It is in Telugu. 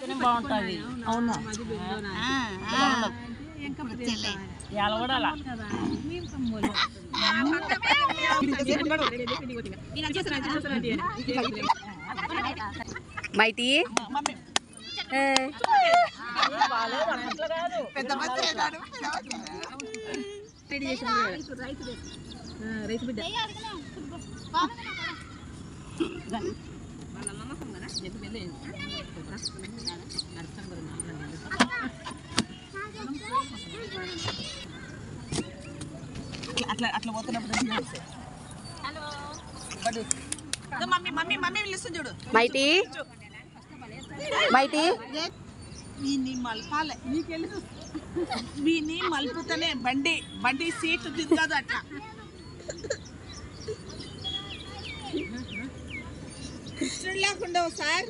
బాగుంటుంది. అవునా? మైతి రైతు బిడ్డ అట్లా అట్లా పోతున్నప్పుడు మమ్మీ మమ్మీ మమ్మీ పిలుస్తుంది చూడు. మైతి మైతి వీని మలపాలే వీని మలుపుతనే బండి బండి సీట్ దిగదు అట్లా. కృష్ణుడు లేకుండా సార్